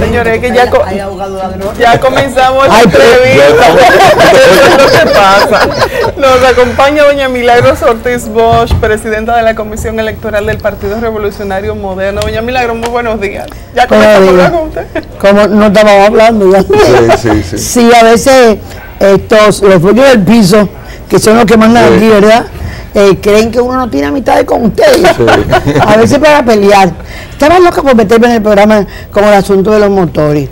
Señores, que ya comenzamos la entrevista. Eso es lo que pasa. Nos acompaña doña Milagros Ortiz Bosch, presidenta de la Comisión Electoral del Partido Revolucionario Moderno. Doña Milagros, muy buenos días. ¿Ya comenzamos a hablar con usted? Como no estábamos hablando ya. Sí. Sí, a veces los dueños del piso, que son los que mandan aquí, ¿verdad? Creen que uno no tiene amistades con ustedes. A veces para pelear. Estaba loca por meterme en el programa con el asunto de los motores,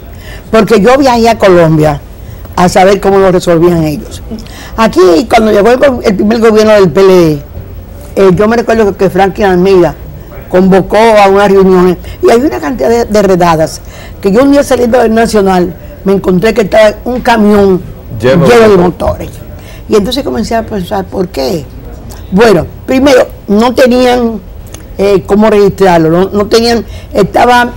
porque yo viajé a Colombia a saber cómo lo resolvían ellos. Aquí, cuando llegó el primer gobierno del PLD, yo me recuerdo que Franklin Almeida convocó a unas reuniones y hay una cantidad de redadas que yo un día saliendo del Nacional me encontré que estaba un camión lleno de motores. Y entonces comencé a pensar, ¿por qué? Bueno, primero, no tenían cómo registrarlo, no tenían, estaba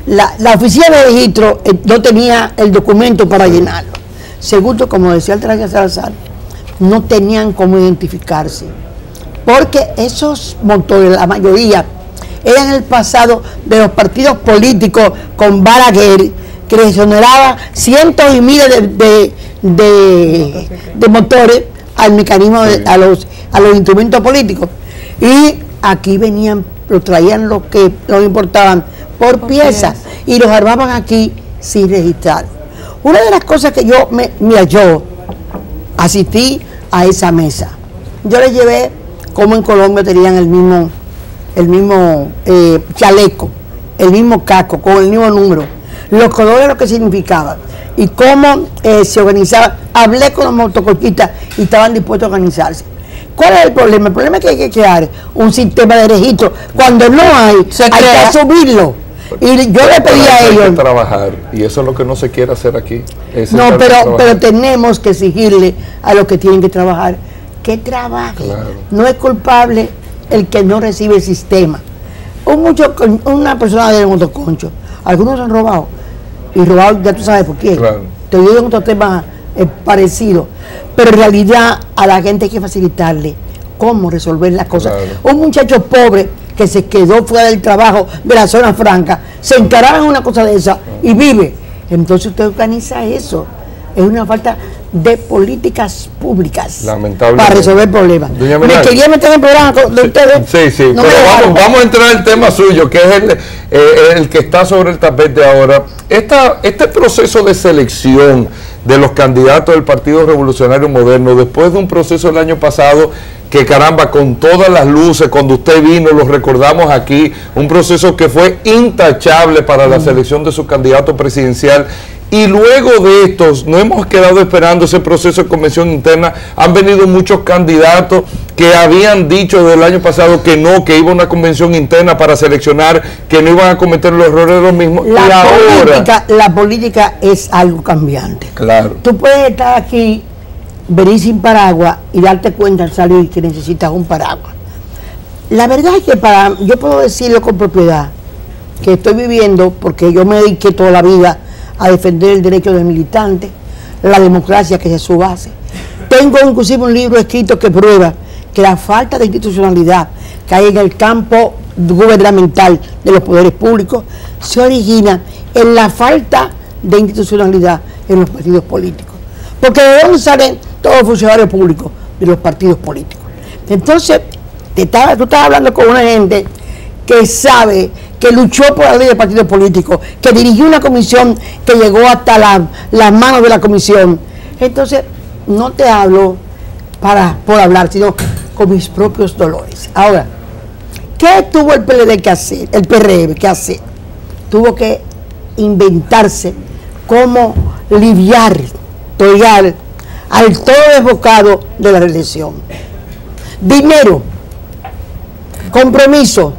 la oficina de registro no tenía el documento para llenarlo. Segundo, como decía el traje Salazar, no tenían cómo identificarse, porque esos motores, la mayoría, eran el pasado de los partidos políticos con Balaguer, que les exoneraba cientos y miles de motores al mecanismo, a los instrumentos políticos. Y aquí venían, los traían los que los importaban por piezas y los armaban aquí sin registrar. Una de las cosas que yo asistí a esa mesa. Yo les llevé como en Colombia tenían el mismo chaleco, el mismo casco, con el mismo número, los colores, lo que significaban y cómo se organizaban. Hablé con los motoconchistas y estaban dispuestos a organizarse. ¿Cuál es el problema? El problema es que hay que crear un sistema de registro. Cuando no hay, hay que asumirlo. Y yo le pedí a ellos. Hay que trabajar, y eso es lo que no se quiere hacer aquí. No, pero tenemos que exigirle a los que tienen que trabajar que trabajen. Claro. No es culpable el que no recibe el sistema. Una persona de motoconcho, algunos han robado, y robado ya tú sabes por qué. Claro. Te digo en otro tema parecido, pero en realidad a la gente hay que facilitarle cómo resolver las cosas. Claro. Un muchacho pobre que se quedó fuera del trabajo de la zona franca, se encaraba en una cosa de esa y vive. Entonces usted organiza eso. Es una falta de políticas públicas para resolver problemas. Me quería meter en el programa de ustedes. Sí, no, pero vamos a entrar al tema suyo, que es el que está sobre el tapete ahora. Este proceso de selección de los candidatos del Partido Revolucionario Moderno, después de un proceso el año pasado, que caramba, con todas las luces, cuando usted vino, lo recordamos aquí, un proceso que fue intachable para la selección de su candidato presidencial. Y luego de estos, no hemos quedado esperando ese proceso de convención interna. Han venido muchos candidatos que habían dicho del año pasado que no, que iba a una convención interna para seleccionar, que no iban a cometer los errores de los mismos. La política es algo cambiante. Claro. Tú puedes estar aquí, venir sin paraguas y darte cuenta al salir que necesitas un paraguas. La verdad es que yo puedo decirlo con propiedad, que estoy viviendo, porque yo me dediqué toda la vida a defender el derecho del militante, la democracia, que es su base. Tengo inclusive un libro escrito que prueba que la falta de institucionalidad que hay en el campo gubernamental de los poderes públicos se origina en la falta de institucionalidad en los partidos políticos. Porque ¿de dónde salen todos los funcionarios públicos? De los partidos políticos. Entonces, tú estás hablando con una gente que sabe, que luchó por la ley de partidos políticos, que dirigió una comisión que llegó hasta las manos de la comisión. Entonces, no te hablo por hablar, sino con mis propios dolores. Ahora, ¿qué tuvo el PLD que hacer, el PRM que hacer? Tuvo que inventarse cómo torear al todo desbocado de la reelección. Dinero, compromiso,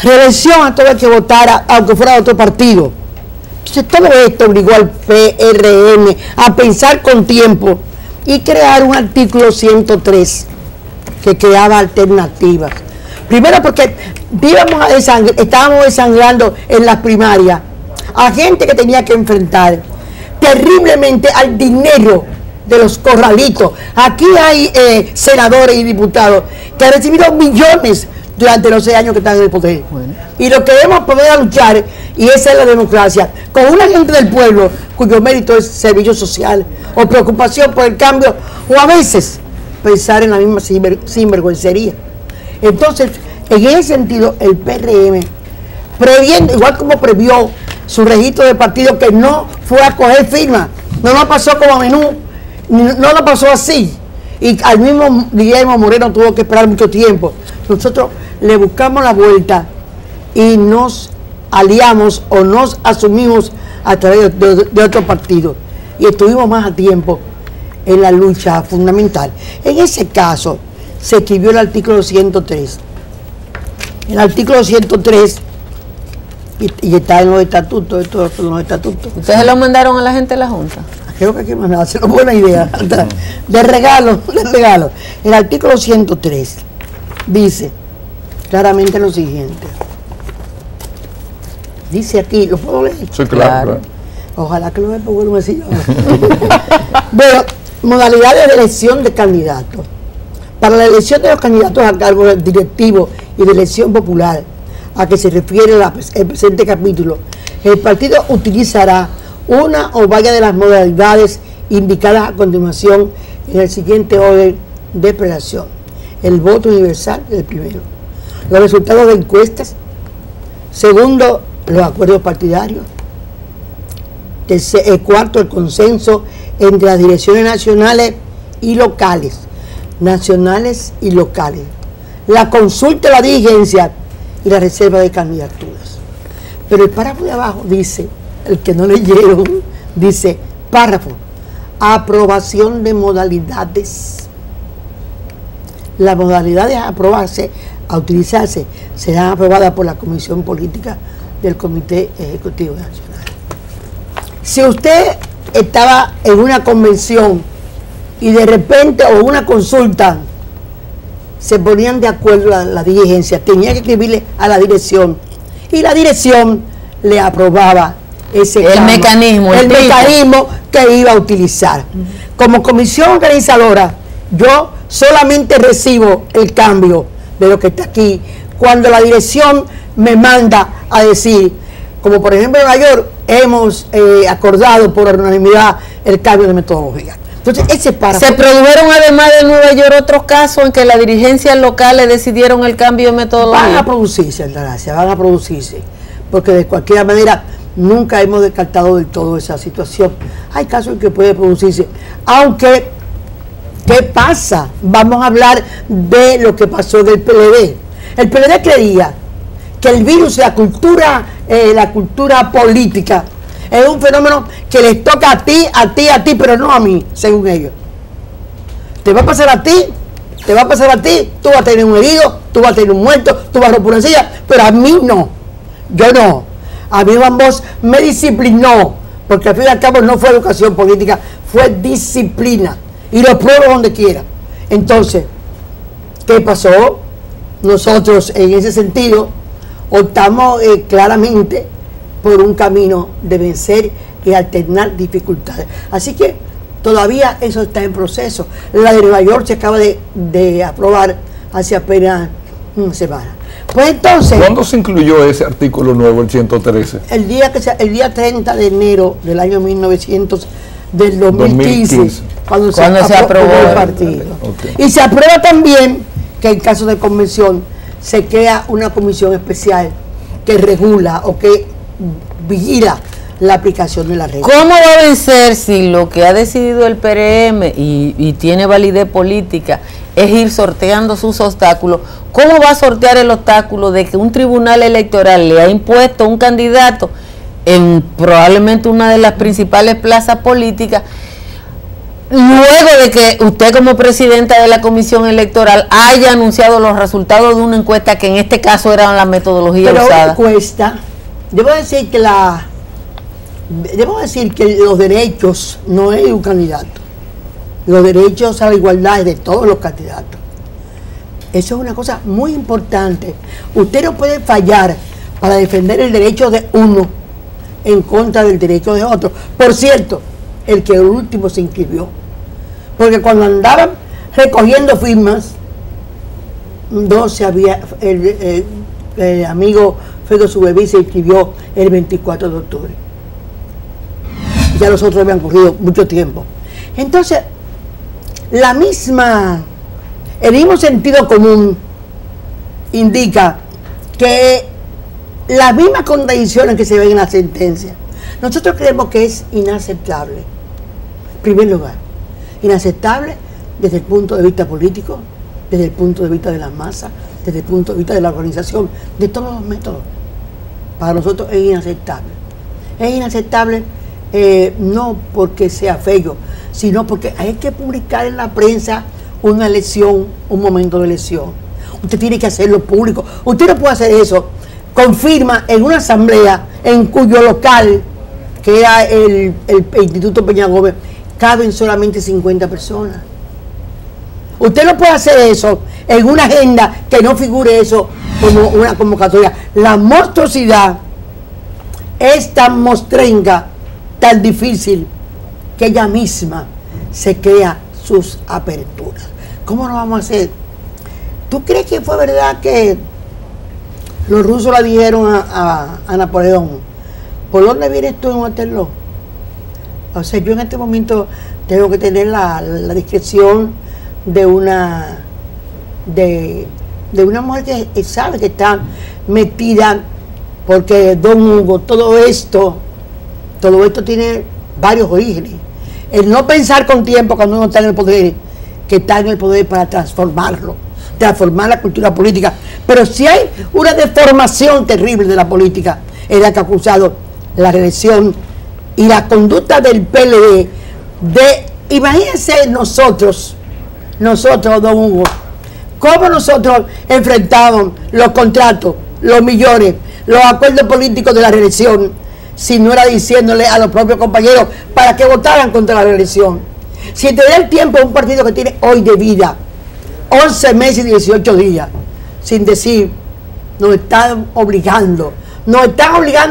reelección a todo el que votara, aunque fuera de otro partido. Entonces todo esto obligó al PRM a pensar con tiempo y crear un artículo 103 que creaba alternativas. Primero porque estábamos desangrando en las primarias a gente que tenía que enfrentar terriblemente al dinero de los corralitos. Aquí hay senadores y diputados que han recibido millones durante los 6 años que están en el poder. Bueno. Y lo que debemos poder luchar Y esa es la democracia, con una gente del pueblo cuyo mérito es servicio social o preocupación por el cambio, o a veces pensar en la misma sinvergüencería. Entonces, en ese sentido, el PRM, previendo, igual como previó su registro de partido, que no fue a coger firma, no lo pasó como a menú, no lo pasó así, y al mismo Guillermo Moreno tuvo que esperar mucho tiempo. Nosotros le buscamos la vuelta y nos aliamos o nos asumimos a través de otro partido y estuvimos más a tiempo en la lucha fundamental. En ese caso se escribió el artículo 103. El artículo 103 y está en los estatutos, estos son los estatutos. ¿Ustedes lo mandaron a la gente de la Junta? Creo que hay que mandárselo, buena idea. De regalo. El artículo 103 dice claramente lo siguiente. Dice aquí, ¿lo puedo leer? Sí, claro. Ojalá que lo vea, porque no me siga. Bueno, modalidades de elección de candidatos. Para la elección de los candidatos a cargo del directivo y de elección popular, a que se refiere el presente capítulo, el partido utilizará una o varias de las modalidades indicadas a continuación en el siguiente orden de prelación. El voto universal, el primero. Los resultados de encuestas. Segundo, los acuerdos partidarios. El cuarto, el consenso entre las direcciones nacionales y locales. La consulta de la dirigencia y la reserva de candidaturas. Pero el párrafo de abajo dice, el que no leyeron, dice, párrafo, aprobación de modalidades. Las modalidades a aprobarse, a utilizarse, serán aprobadas por la Comisión Política del Comité Ejecutivo Nacional. Si usted estaba en una convención y de repente, o una consulta, se ponían de acuerdo la dirigencia, tenía que escribirle a la dirección, y la dirección le aprobaba ese mecanismo que iba a utilizar. Como comisión organizadora, yo solamente recibo el cambio de lo que está aquí cuando la dirección me manda a decir, como por ejemplo en Nueva York hemos acordado por unanimidad el cambio de metodología. Entonces, ese párrafo. Se produjeron además de Nueva York otros casos en que las dirigencias locales decidieron el cambio de metodología. Van a producirse, Altagracia, van a producirse, porque de cualquier manera nunca hemos descartado del todo esa situación. Hay casos en que puede producirse, aunque, ¿qué pasa? Vamos a hablar de lo que pasó del PLD. El PLD creía que el virus de la cultura política es un fenómeno que les toca a ti, pero no a mí, según ellos. Te va a pasar a ti, tú vas a tener un herido, tú vas a tener un muerto, tú vas a romper una silla, pero a mí no, yo no. A mí Juan Bosch me disciplinó, porque al fin y al cabo no fue educación política, fue disciplina, y lo pruebo donde quiera. Entonces, ¿qué pasó? Nosotros en ese sentido optamos claramente por un camino de vencer y alternar dificultades. Así que todavía eso está en proceso. La de Nueva York se acaba de aprobar hace apenas una semana. Pues entonces, ¿cuándo se incluyó ese artículo nuevo, el 113? El día 30 de enero del año 2015, cuando se aprobó el partido. Okay. Y se aprueba también que en caso de convención se crea una comisión especial que regula o que vigila la aplicación de la regla. ¿Cómo va a vencer si lo que ha decidido el PRM y tiene validez política es ir sorteando sus obstáculos? ¿Cómo va a sortear el obstáculo de que un tribunal electoral le ha impuesto un candidato en probablemente una de las principales plazas políticas, luego de que usted como presidenta de la comisión electoral haya anunciado los resultados de una encuesta que en este caso eran la metodología usada? Pero encuesta, debo decir que los derechos no es de un candidato, los derechos a la igualdad es de todos los candidatos. Eso es una cosa muy importante. Usted no puede fallar para defender el derecho de uno en contra del derecho de otro. Por cierto, el que último se inscribió, porque cuando andaban recogiendo firmas, no se había, el amigo Fedor su bebé se inscribió el 24 de octubre. Ya los otros habían corrido mucho tiempo. Entonces, el mismo sentido común indica que las mismas contradicciones que se ven en la sentencia, nosotros creemos que es inaceptable. En primer lugar, inaceptable desde el punto de vista político, desde el punto de vista de las masas, desde el punto de vista de la organización, de todos los métodos. Para nosotros es inaceptable. Es inaceptable no porque sea feo, sino porque hay que publicar en la prensa una elección, un momento de elección. Usted tiene que hacerlo público. Usted no puede hacer eso. Confirma en una asamblea en cuyo local, que era el Instituto Peña Gómez, caben solamente 50 personas. Usted no puede hacer eso en una agenda que no figure eso como una convocatoria. La monstruosidad es tan mostrenga, tan difícil, que ella misma se crea sus aperturas. ¿Cómo lo vamos a hacer? ¿Tú crees que fue verdad que los rusos le dijeron a Napoleón, ¿por dónde vienes tú en Waterloo? O sea, yo en este momento tengo que tener la discreción de una mujer que sabe que está metida, porque don Hugo, todo esto tiene varios orígenes. El no pensar con tiempo cuando uno está en el poder, que está en el poder para transformar la cultura política. Pero si hay una deformación terrible de la política, es la que ha acusado la reelección y la conducta del PLD imagínense nosotros, don Hugo, cómo nosotros enfrentamos los contratos, los millones, los acuerdos políticos de la reelección, si no era diciéndole a los propios compañeros para que votaran contra la reelección. Si te da el tiempo a un partido que tiene hoy de vida 11 meses y 18 días, sin decir, nos están obligando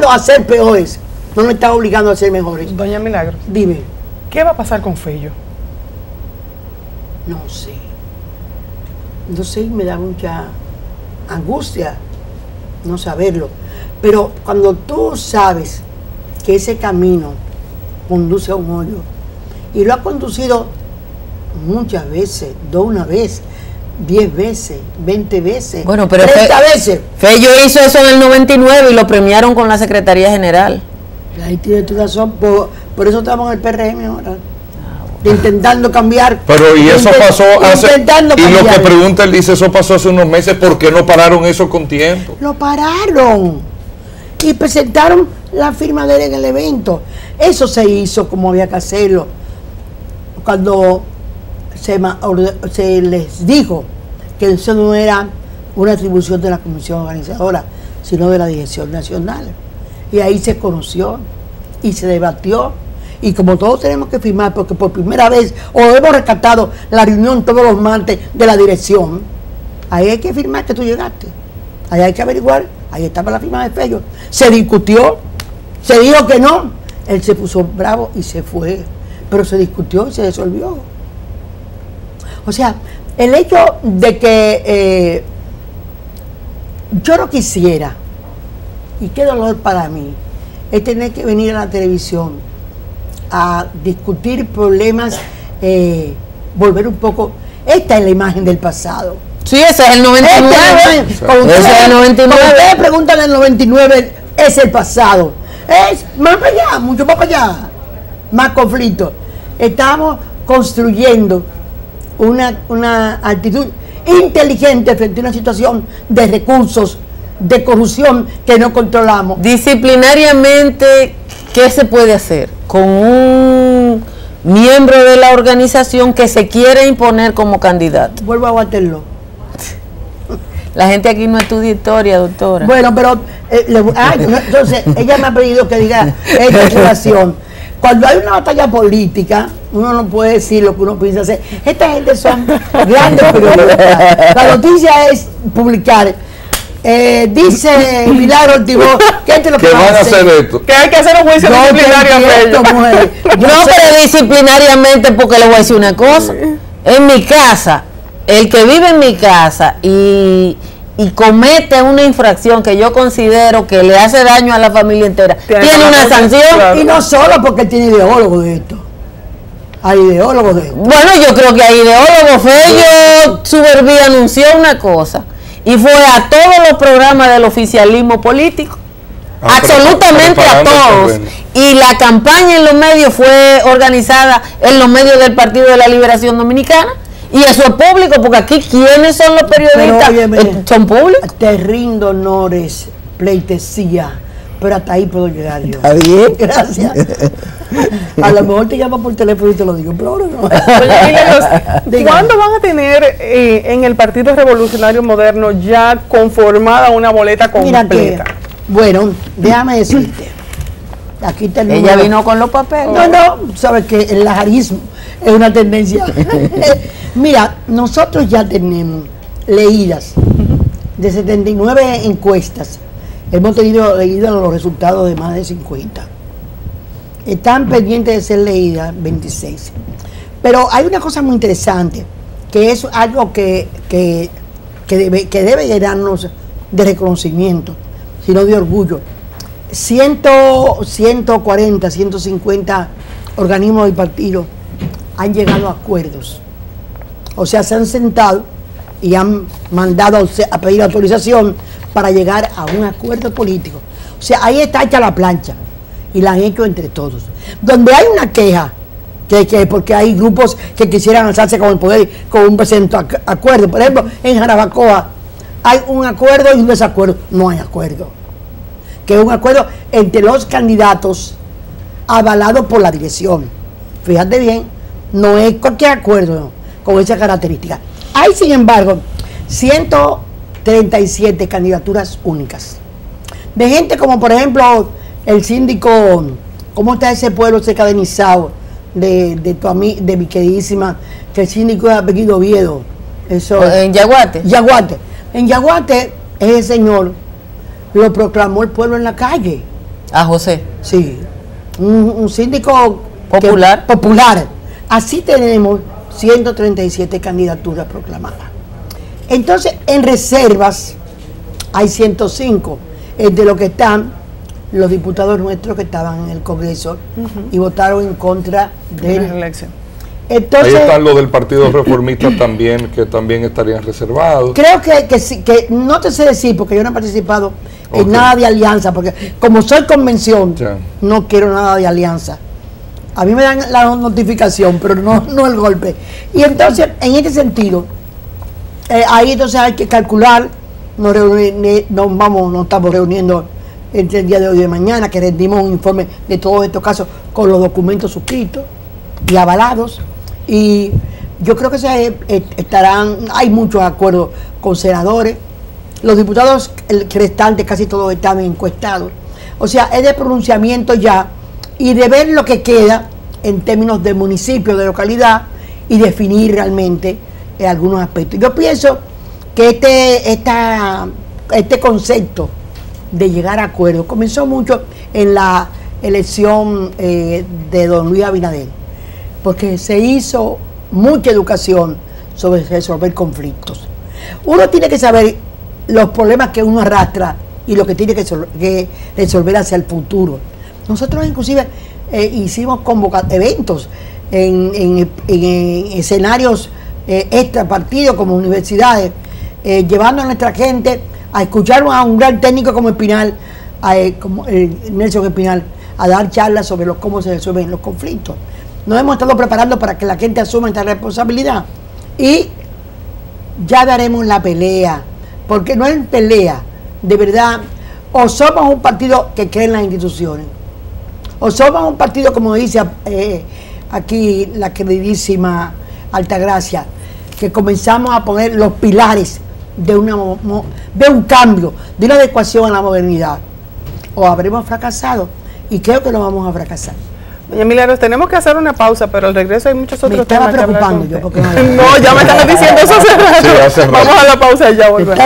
a ser peores, no nos están obligando a ser mejores. Doña Milagros, dime, ¿qué va a pasar con Fello? No sé, me da mucha angustia no saberlo, pero cuando tú sabes que ese camino conduce a un hoyo, y lo ha conducido muchas veces, no una vez, 10 veces, 20 veces, bueno, pero 30 veces. Fello hizo eso en el 99 y lo premiaron con la Secretaría General. Ahí tiene tu razón, por eso estamos en el PRM ahora. Intentando cambiar. Pero y eso pasó hace, y lo que pregunta él dice, eso pasó hace unos meses, ¿por qué no pararon eso con tiempo? Lo pararon y presentaron la firma de él en el evento. Eso se hizo como había que hacerlo. Cuando se les dijo que eso no era una atribución de la comisión organizadora, sino de la dirección nacional. Y ahí se conoció y se debatió. Y como todos tenemos que firmar, porque por primera vez hemos rescatado la reunión todos los martes de la dirección, ahí hay que firmar que tú llegaste. Ahí hay que averiguar, ahí estaba la firma de Fello. Se discutió, se dijo que no, él se puso bravo y se fue, pero se discutió y se resolvió. O sea, el hecho de que yo no quisiera, y qué dolor para mí, es tener que venir a la televisión a discutir problemas, volver un poco. Esta es la imagen del pasado. Sí, ese es el 99. Ese es el 99. Cuando ustedes preguntan el 99, es el pasado. Es más para allá, mucho más para allá. Más conflicto. Estamos construyendo una actitud inteligente frente a una situación de recursos, de corrupción que no controlamos. Disciplinariamente, ¿qué se puede hacer con un miembro de la organización que se quiere imponer como candidato? Vuelvo a Waterloo. La gente aquí no estudia historia, doctora. Bueno, pero entonces ella me ha pedido que diga esta situación. Cuando hay una batalla política, uno no puede decir lo que uno piensa hacer. Esta gente son grandes periodistas. La noticia es publicar. Dice Milagro Ortiz, ¿qué es lo que van a hacer esto? Que hay que hacer un juicio disciplinario. Pero disciplinariamente, porque le voy a decir una cosa. En mi casa, el que vive en mi casa y y comete una infracción que yo considero que le hace daño a la familia entera, tiene una sanción. Claro. Y no solo porque él tiene ideólogos de esto. Hay ideólogos de esto. Bueno, yo creo que hay ideólogos. Fello Suberví anunció una cosa y fue a todos los programas del oficialismo político. Absolutamente a todos. Y la campaña en los medios fue organizada en los medios del Partido de la Liberación Dominicana. Y eso es público, porque aquí, ¿quiénes son los periodistas? Pero, óyeme, son públicos. Te rindo honores, pleitesía, pero hasta ahí puedo llegar yo. ¿Está bien? Gracias. A lo mejor te llamo por teléfono y te lo digo, pero ahora no. Oye, ¿cuándo van a tener en el Partido Revolucionario Moderno ya conformada una boleta completa? Mira que, bueno, déjame decirte. Aquí tenemos. Ella vino con los papeles. No, sabes que el lajarismo es una tendencia. Mira, nosotros ya tenemos leídas de 79 encuestas. Hemos tenido leídas los resultados de más de 50. Están pendientes de ser leídas 26. Pero hay una cosa muy interesante, que es algo que debe llenarnos de reconocimiento, sino de orgullo. 140, 150 organismos del partido han llegado a acuerdos. O sea, se han sentado y han mandado a pedir autorización para llegar a un acuerdo político. O sea, ahí está hecha la plancha y la han hecho entre todos. Donde hay una queja, que porque hay grupos que quisieran alzarse con el poder con un presente acuerdo. Por ejemplo, en Jarabacoa hay un acuerdo y un desacuerdo. No hay acuerdo. Que es un acuerdo entre los candidatos avalado por la dirección. Fíjate bien, no es cualquier acuerdo con esa característica. Hay, sin embargo, 137 candidaturas únicas. De gente como, por ejemplo, el síndico, ¿cómo está ese pueblo cerca de Nizao? De mi queridísima, que el síndico de apellido Oviedo. Eso, en Yaguate. Yaguate. En Yaguate, ese señor lo proclamó el pueblo en la calle. A José. Sí. Un síndico popular. Popular. Así tenemos 137 candidaturas proclamadas. Entonces, en reservas hay 105, entre los que están los diputados nuestros que estaban en el Congreso y votaron en contra de la elección. Entonces, ahí están los del Partido Reformista también, que también estarían reservados. Creo que no te sé decir, porque yo no he participado en nada de alianza, porque como soy convención, no quiero nada de alianza. A mí me dan la notificación, pero no el golpe. Y entonces, en este sentido, ahí entonces hay que calcular, nos estamos reuniendo entre el día de hoy y de mañana, que rendimos un informe de todos estos casos con los documentos suscritos y avalados. Y yo creo que hay muchos acuerdos con senadores. Los diputados restantes casi todos están encuestados. O sea, es de pronunciamiento ya y de ver lo que queda en términos de municipio, de localidad y definir realmente algunos aspectos. Yo pienso que este concepto de llegar a acuerdos comenzó mucho en la elección de don Luis Abinader, porque se hizo mucha educación sobre resolver conflictos. Uno tiene que saber los problemas que uno arrastra y lo que tiene que resolver hacia el futuro. Nosotros inclusive hicimos eventos en escenarios extra partidos como universidades, llevando a nuestra gente a escuchar a un gran técnico como Espinal, como Nelson Espinal, a dar charlas sobre cómo se resuelven los conflictos. Nos hemos estado preparando para que la gente asuma esta responsabilidad y ya daremos la pelea, porque no es pelea, de verdad, o somos un partido que cree en las instituciones, o somos un partido, como dice aquí la queridísima Altagracia, que comenzamos a poner los pilares de un cambio, de una adecuación a la modernidad, o habremos fracasado, y creo que no vamos a fracasar. Doña Milagros, tenemos que hacer una pausa, pero al regreso hay muchos otros temas que hablar. Me estaba preocupando yo, porque no, ya me estás diciendo eso hace rato. Sí, hace rato. Vamos a la pausa y ya volvemos.